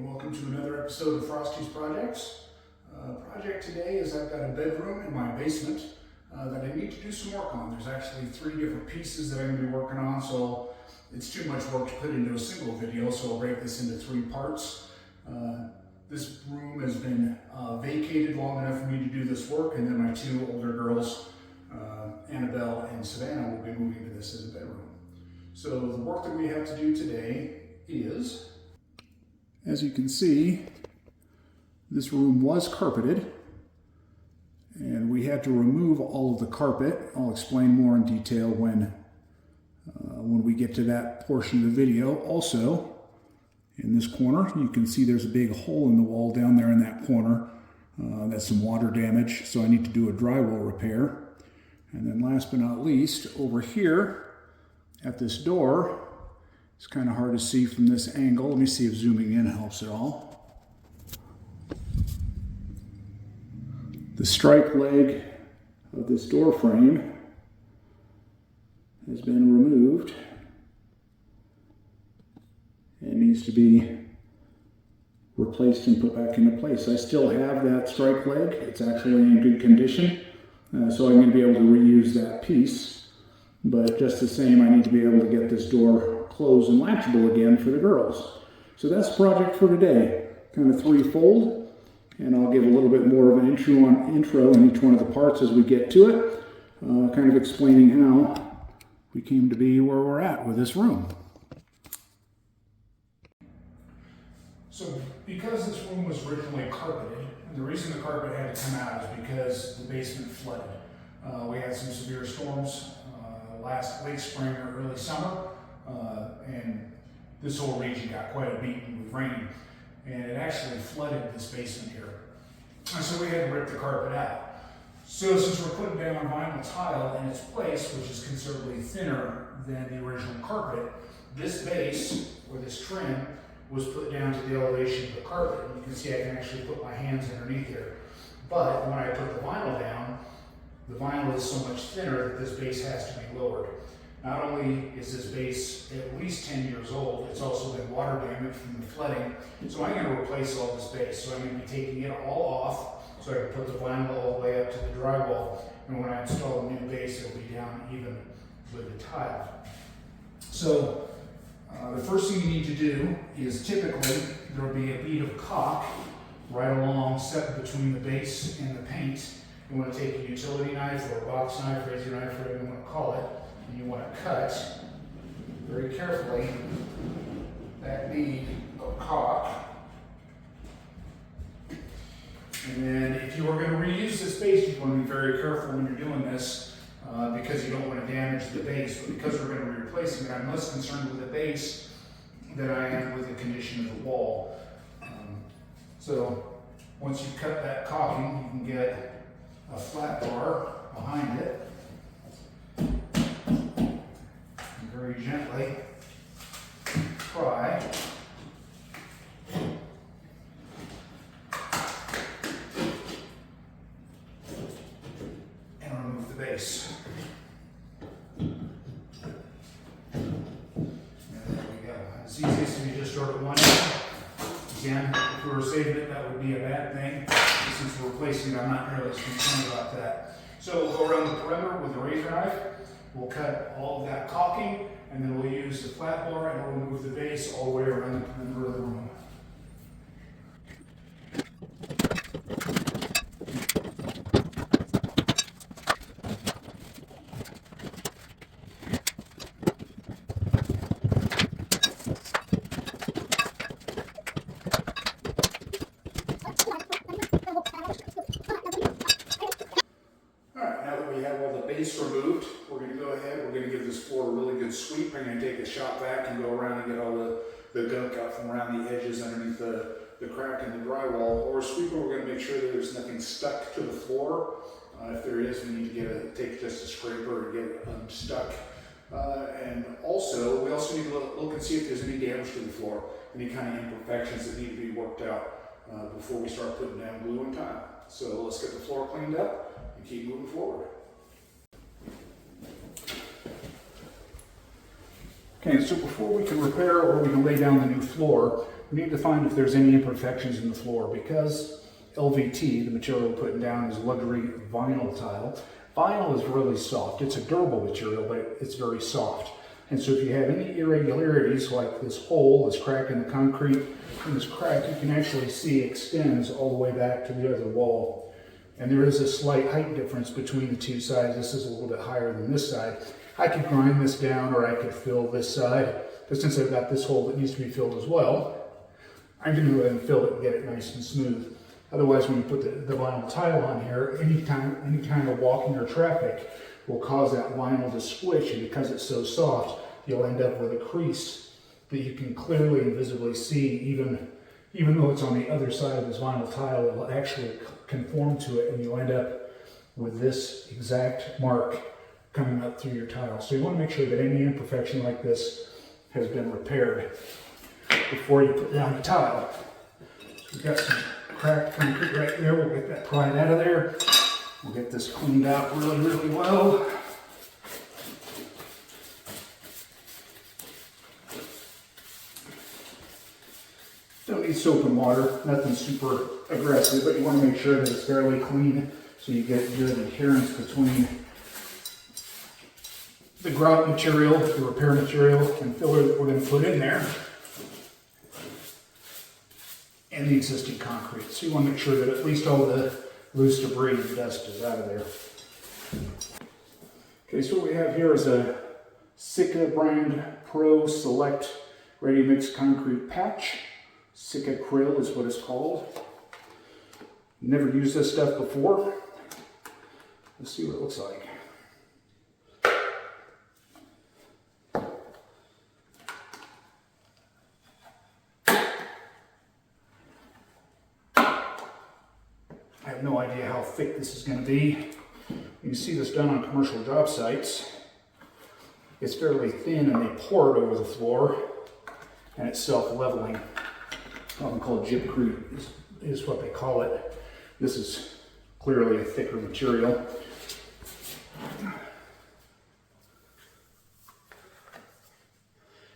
and welcome to another episode of Frosty's Projects. Project today is I've got a bedroom in my basement that I need to do some work on. There's actually 3 different pieces that I'm going to be working on, so it's too much work to put into a single video, so I'll break this into 3 parts. This room has been vacated long enough for me to do this work, and then my 2 older girls, Annabelle and Savannah, will be moving to this as a bedroom. So the work that we have to do today is, as you can see, this room was carpeted and we had to remove all of the carpet. I'll explain more in detail when we get to that portion of the video. Also, in this corner, you can see there's a big hole in the wall down there in that corner. That's some water damage, so I need to do a drywall repair. And then last but not least, over here at this door, it's kind of hard to see from this angle. Let me see if zooming in helps at all. The strike leg of this door frame has been removed. It needs to be replaced and put back into place. I still have that strike leg. It's actually in good condition, so I'm going to be able to reuse that piece. But just the same, I need to be able to get this door closed and latchable again for the girls. So that's the project for today. Kind of threefold, and I'll give a little bit more of an intro on each one of the parts as we get to it, kind of explaining how we came to be where we're at with this room. So because this room was originally carpeted, and the reason the carpet had to come out is because the basement flooded. We had some severe storms last late spring or early summer, and this whole region got quite a beating with rain, and it actually flooded this basement here. And so we had to rip the carpet out. So since we're putting down vinyl tile in its place, which is considerably thinner than the original carpet, this base, or this trim, was put down to the elevation of the carpet. And you can see I can actually put my hands underneath here. But when I put the vinyl down, the vinyl is so much thinner that this base has to be lowered. Not only is this base at least 10 years old, it's also been water damaged from the flooding. So I'm going to replace all this base. So I'm going to be taking it all off so I can put the vinyl all the way up to the drywall. And when I install the new base, it'll be down even with the tile. So the first thing you need to do is typically there will be a bead of caulk right along set between the base and the paint. You want to take a utility knife or a box knife, razor knife, whatever you want to call it, and you want to cut very carefully that bead of caulk. And then if you are going to reuse this base, you want to be very careful when you're doing this because you don't want to damage the base. But because we're going to be replacing it, I'm less concerned with the base than I am with the condition of the wall. So once you cut that caulking, you can get a flat bar behind it, and very gently pry and remove the base. And there we go. It's easiest if you just start at one end. Again, if we were saving it, that would be a bad thing. Since we're replacing it, I'm not nearly as concerned about that. So we'll go around the perimeter with a razor knife. We'll cut all of that caulking, and then we'll use the flat bar and we'll remove the base all the way around the perimeter of the room. Removed, we're going to go ahead, we're going to give this floor a really good sweep. I'm going to take the shop vac and go around and get all the gunk out from around the edges underneath the crack in the drywall. Or sweeping, we're going to make sure that there's nothing stuck to the floor. If there is, we need to take just a scraper and get it unstuck. And also, we also need to look and see if there's any damage to the floor, any kind of imperfections that need to be worked out before we start putting down glue and tile. So let's get the floor cleaned up and keep moving forward. Okay, so before we can repair or we can lay down the new floor, we need to find if there's any imperfections in the floor, because LVT, the material we're putting down, is luxury vinyl tile. Vinyl is really soft. It's a durable material, but it's very soft. And so if you have any irregularities, like this hole, this crack in the concrete, and this crack you can actually see extends all the way back to the other wall. And there is a slight height difference between the two sides. This is a little bit higher than this side. I could grind this down, or I could fill this side, but since I've got this hole that needs to be filled as well, I'm going to go ahead and fill it and get it nice and smooth. Otherwise, when you put the vinyl tile on here, any kind of walking or traffic will cause that vinyl to squish, and because it's so soft, you'll end up with a crease that you can clearly and visibly see, even though it's on the other side of this vinyl tile. It will actually conform to it, and you'll end up with this exact mark coming up through your tile. So you want to make sure that any imperfection like this has been repaired before you put down the tile. So we've got some cracked concrete right there. We'll get that pried out of there. We'll get this cleaned out really, really well. Don't need soap and water, nothing super aggressive, but you want to make sure that it's fairly clean so you get good adherence between the grout material, the repair material, and filler that we're going to put in there, and the existing concrete. So you want to make sure that at least all the loose debris and dust is out of there. Okay, so what we have here is a Sika brand Pro Select Ready Mix Concrete Patch. Sika Krill is what it's called. Never used this stuff before. Let's see what it looks like. I have no idea how thick this is going to be. You can see this done on commercial job sites. It's fairly thin, and they pour it over the floor, and it's self-leveling. Often called gypcrete is what they call it. This is clearly a thicker material.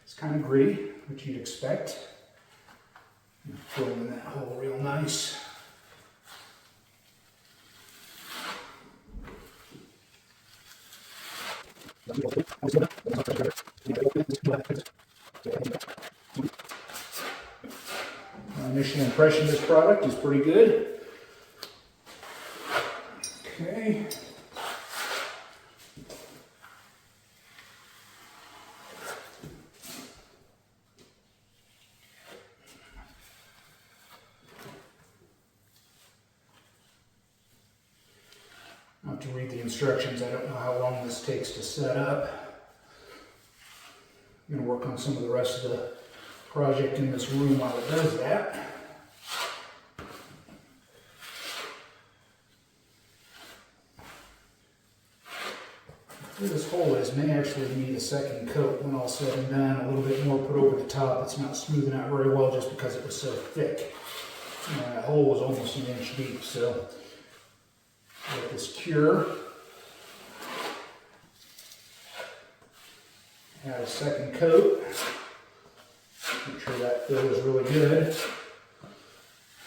It's kind of gritty, which you'd expect. Fill in that hole real nice. My initial impression of this product is pretty good. Okay. I'll have to read the instructions. I don't know how long this takes to set up. I'm going to work on some of the rest of the project in this room while it does that. Where this hole is may actually need a second coat when all said and done. A little bit more put over the top. It's not smoothing out very well just because it was so thick. That hole was almost an inch deep, so let this cure. Add a second coat. Make sure that fill is really good.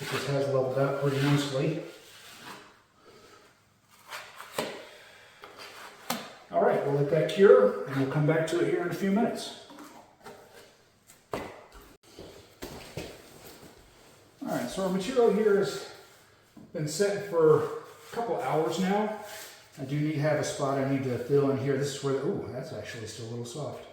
This has leveled out pretty nicely. All right, we'll let that cure, and we'll come back to it here in a few minutes. All right, so our material here has been set for a couple hours now. I do need to have a spot I need to fill in here. This is where, ooh, that's actually still a little soft.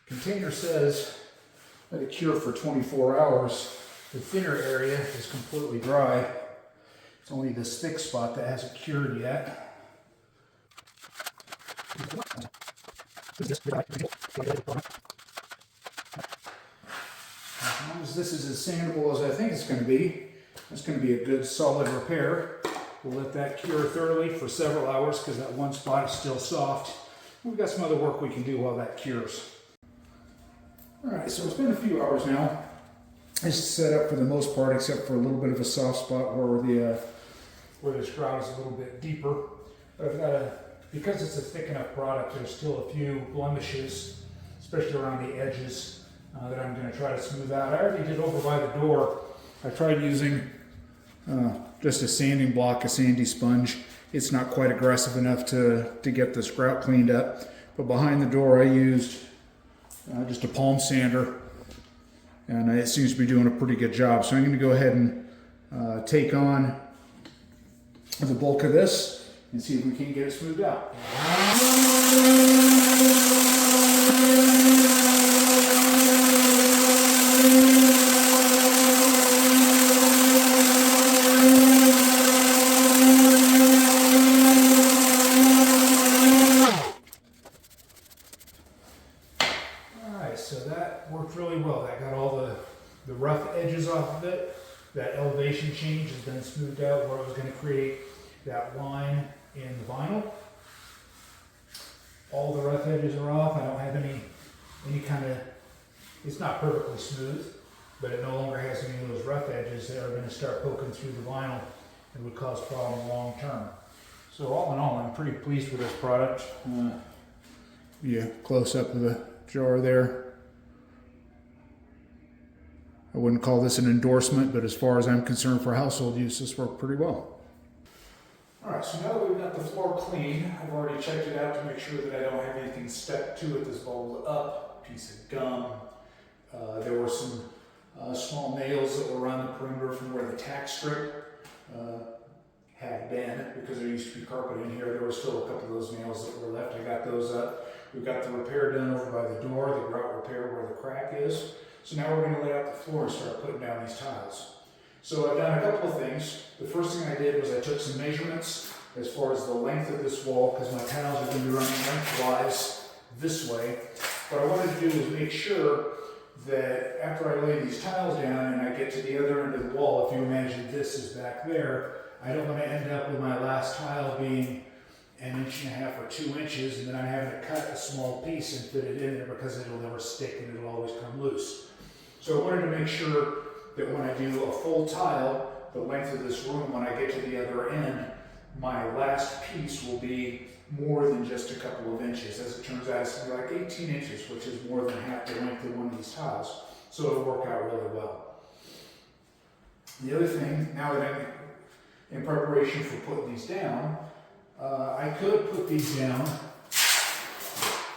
Container says let it cure for 24 hours. The thinner area is completely dry. It's only this thick spot that hasn't cured yet. As long as this is as sandable as I think it's going to be, it's going to be a good solid repair. We'll let that cure thoroughly for several hours because that one spot is still soft. We've got some other work we can do while that cures. Alright, so it's been a few hours now. It's set up for the most part, except for a little bit of a soft spot where this grout is a little bit deeper. But I've got because it's a thick enough product, there's still a few blemishes, especially around the edges, that I'm going to try to smooth out. I already did over by the door. I tried using just a sanding block, a sandy sponge. It's not quite aggressive enough to get this grout cleaned up. But behind the door I used just a palm sander, and it seems to be doing a pretty good job. So I'm going to go ahead and take on the bulk of this and see if we can get it smoothed out. So that worked really well. That got all the rough edges off of it. That elevation change has been smoothed out where it was going to create that line in the vinyl. All the rough edges are off. I don't have any kind of, it's not perfectly smooth, but it no longer has any of those rough edges that are going to start poking through the vinyl and would cause problems long term. So all in all, I'm pretty pleased with this product. Yeah, close up of the jar there. I wouldn't call this an endorsement, but as far as I'm concerned for household use, this worked pretty well. All right, so now that we've got the floor clean, I've already checked it out to make sure that I don't have anything stuck to it that's bubbled up, piece of gum. There were some small nails that were around the perimeter from where the tack strip had been, because there used to be carpet in here. There were still a couple of those nails that were left. I got those up. We've got the repair done over by the door, the grout repair where the crack is. So now we're going to lay out the floor and start putting down these tiles. So I've done a couple of things. The first thing I did was I took some measurements as far as the length of this wall, because my tiles are going to be running lengthwise this way. What I wanted to do was make sure that after I lay these tiles down and I get to the other end of the wall, if you imagine this is back there, I don't want to end up with my last tile being 1.5 inches or 2 inches, and then I'm having to cut a small piece and fit it in there because it'll never stick and it'll always come loose. So I wanted to make sure that when I do a full tile, the length of this room, when I get to the other end, my last piece will be more than just a couple of inches. As it turns out, it's going to be like 18 inches, which is more than half the length of one of these tiles. So it'll work out really well. The other thing, now that I'm in preparation for putting these down, I could put these down,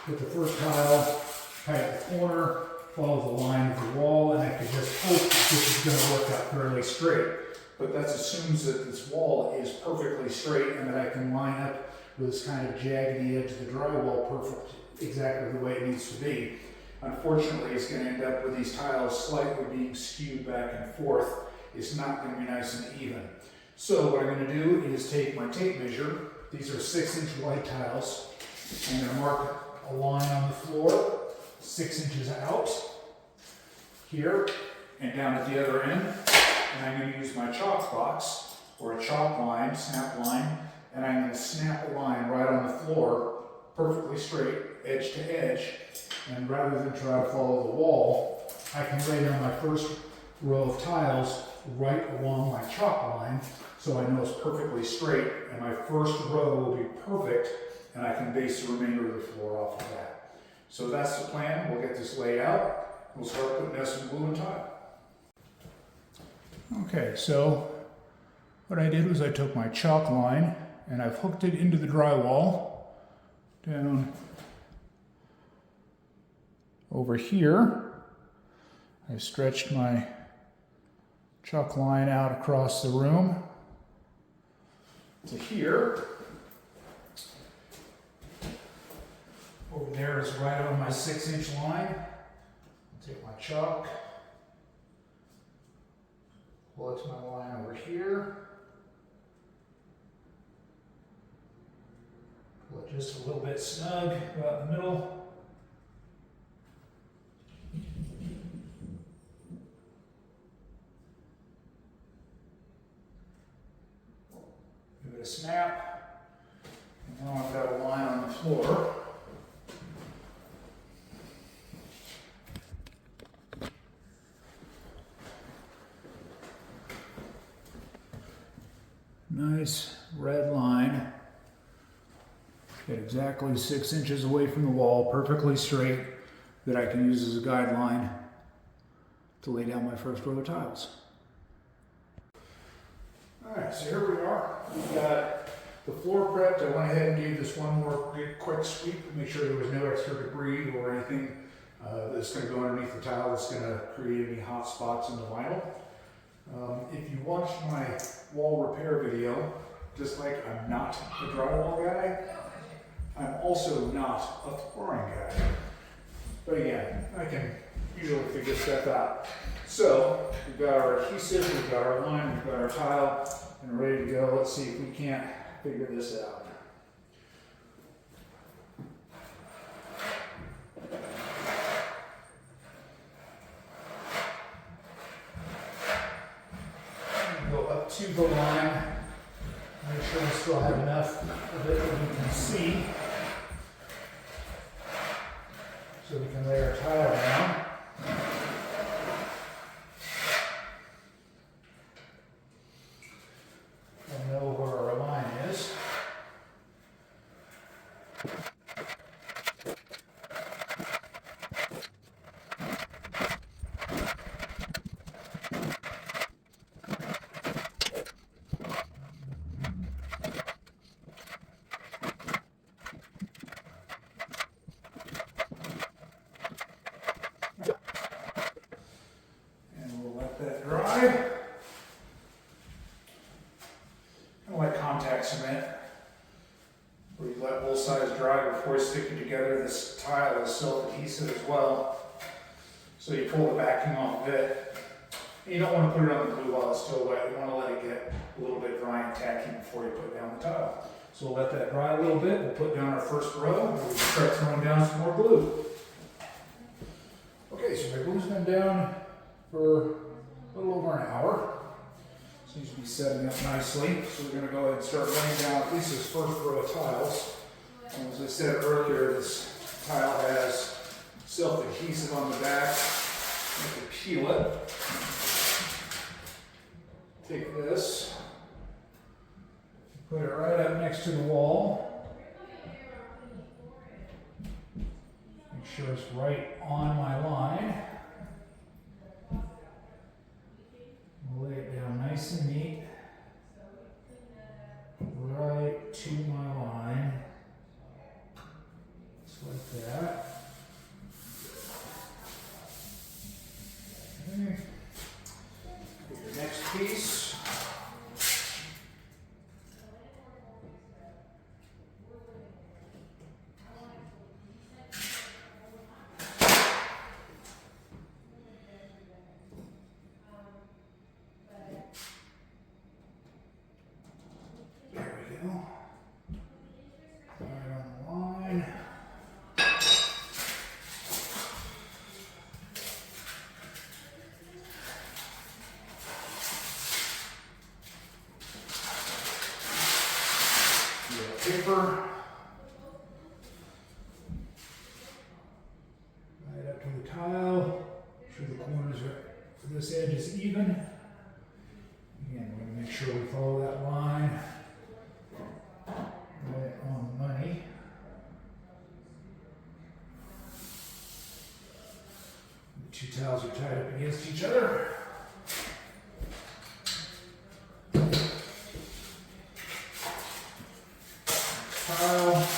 put the first tile kind of at the corner, follow the line of the wall, and I could just hope that this is going to work out fairly straight. But that assumes that this wall is perfectly straight and that I can line up with this kind of jaggedy edge of the drywall perfect, exactly the way it needs to be. Unfortunately, it's going to end up with these tiles slightly being skewed back and forth. It's not going to be nice and even. So what I'm going to do is take my tape measure. These are 6-inch wide tiles. I'm going to mark a line on the floor, 6 inches out here and down at the other end. And I'm going to use my chalk box or a chalk line, snap line, and I'm going to snap a line right on the floor, perfectly straight, edge to edge. And rather than try to follow the wall, I can lay down my first row of tiles right along my chalk line, so I know it's perfectly straight, and my first row will be perfect, and I can base the remainder of the floor off of that. So that's the plan. We'll get this laid out. We'll start putting down some glue and tile. Okay, so what I did was I took my chalk line and I've hooked it into the drywall down over here. I stretched my chalk line out across the room to here. Over there is right on my 6-inch line. I'll take my chalk, pull it to my line over here. Pull it just a little bit snug about in the middle. Give it a snap. And now I've got a line on the floor. Nice red line exactly 6 inches away from the wall, perfectly straight, that I can use as a guideline to lay down my first row of tiles. Alright, so here we are. We've got the floor prepped. I went ahead and gave this one more quick sweep to make sure there was no extra debris or anything that's going to go underneath the tile that's going to create any hot spots in the vinyl. If you watched my wall repair video, just like I'm not a drywall guy, I'm also not a flooring guy. But again, I can usually figure stuff out. So we've got our adhesive, we've got our line, we've got our tile, and we're ready to go. Let's see if we can't figure this out. Go up to the line, make sure we still have enough of it that we can see, so we can lay our tile down. And know where our line is. And we'll let that dry. Kind of like contact cement, where you let both sides dry before you stick it together. This tile is self-adhesive as well, so you pull the backing off of it. You don't want to put it on the glue while it's still wet. You want to let it get a little bit dry and tacky before you put down the tile. So we'll let that dry a little bit. We'll put down our first row, and we'll start throwing down some more glue. Okay, so my glue's been down for a little over an hour. Seems to be setting up nicely. So we're going to go ahead and start laying down at least this first row of tiles. And as I said earlier, this tile has self-adhesive on the back. You have to peel it. Take this, put it right up next to the wall. Make sure it's right on my line. Lay it down nice and neat, right to my line, just like that. Okay. Get your next piece. Paper. Right up to the tile. Make sure the corners for this edge is even. Again, we're going to make sure we follow that line right on the money. The two tiles are tied up against each other. Tile.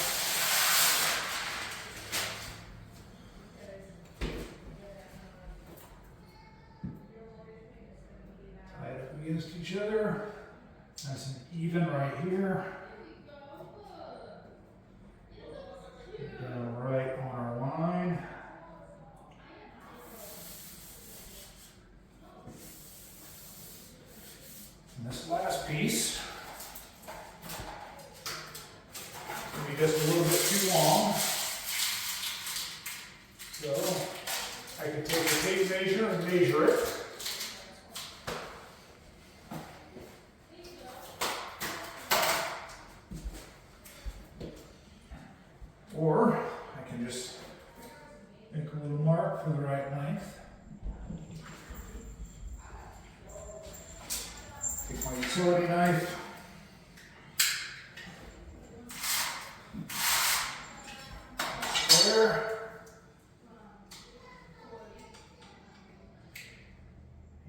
Tied up against each other. Nice and even right here. Get down right on our line. And this last piece will be just a little bit too long. So I can take a tape measure and measure it. Or I can just make a little mark for the right length. Take my utility knife. there.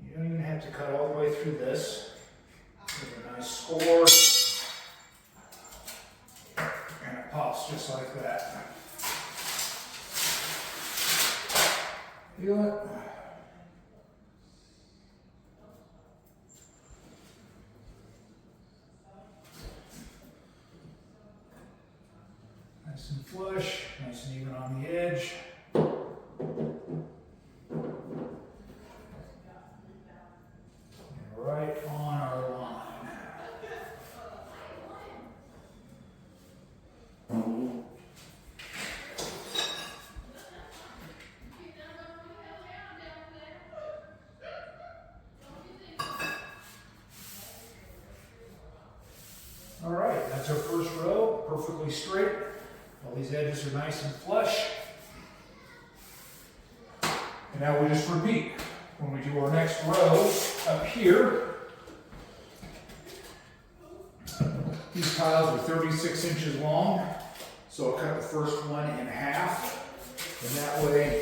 You don't even have to cut all the way through this. Give a nice score. And it pops just like that. Feel it? Nice and flush, nice and even on the edge. And right on our line. All right, that's our first row, perfectly straight. All these edges are nice and flush. And now we just repeat. When we do our next row up here, these tiles are 36 inches long, so I'll cut the first one in half. And that way,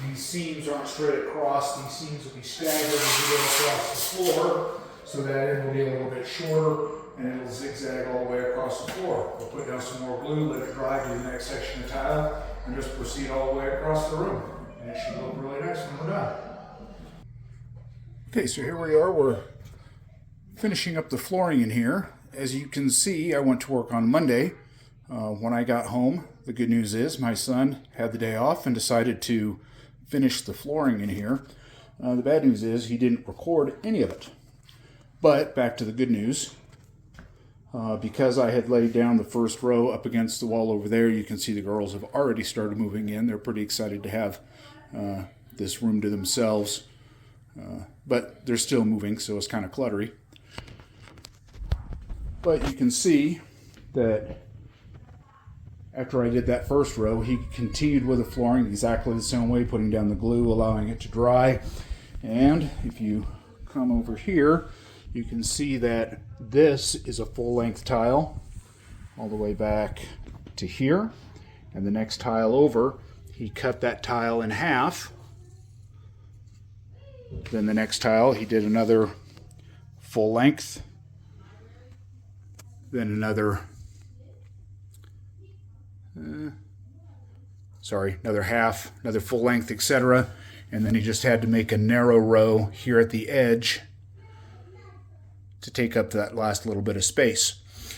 these seams aren't straight across. These seams will be staggered as you go across the floor, so that end will be a little bit shorter, and it'll zigzag all the way across the floor. We'll put down some more glue, let it dry, do the next section of tile, and just proceed all the way across the room. And it should look really nice when we're done. Okay, so here we are. We're finishing up the flooring in here. As you can see, I went to work on Monday. When I got home, the good news is my son had the day off and decided to finish the flooring in here. The bad news is he didn't record any of it. But back to the good news. Because I had laid down the first row up against the wall over there, you can see the girls have already started moving in. They're pretty excited to have this room to themselves. But they're still moving, so it's kind of cluttery. But you can see that after I did that first row, he continued with the flooring exactly the same way, putting down the glue, allowing it to dry. And if you come over here, you can see that this is a full-length tile all the way back to here. And the next tile over, he cut that tile in half. Then the next tile, he did another full length. Then another, another half, another full length, etc. And then he just had to make a narrow row here at the edge to take up that last little bit of space.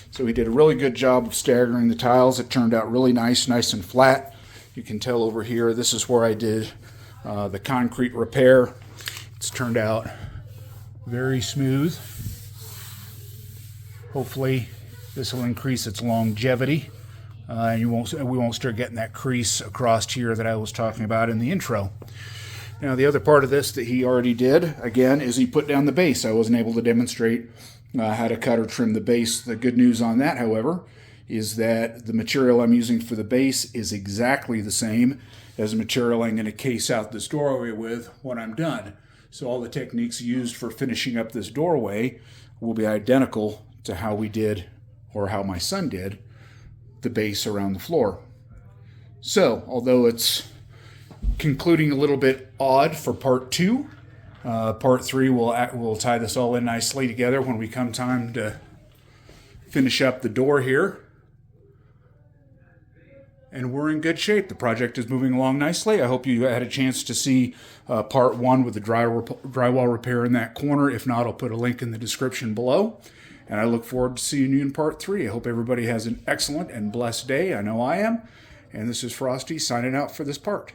So he did a really good job of staggering the tiles. It turned out really nice and flat. You can tell over here, this is where I did the concrete repair. It's turned out very smooth. Hopefully this will increase its longevity. And we won't start getting that crease across here that I was talking about in the intro. Now the other part of this that he already did, again, is he put down the base. I wasn't able to demonstrate how to cut or trim the base. The good news on that, however, is that the material I'm using for the base is exactly the same as the material I'm going to case out this doorway with when I'm done. So all the techniques used for finishing up this doorway will be identical to how we did, or how my son did, the base around the floor. So, although it's concluding a little bit odd for part 2, part 3 we'll tie this all in nicely together when we come time to finish up the door here. And we're in good shape. The project is moving along nicely. I hope you had a chance to see part 1 with the drywall repair in that corner. If not, I'll put a link in the description below. And I look forward to seeing you in part 3. I hope everybody has an excellent and blessed day. I know I am. And this is Frosty signing out for this part.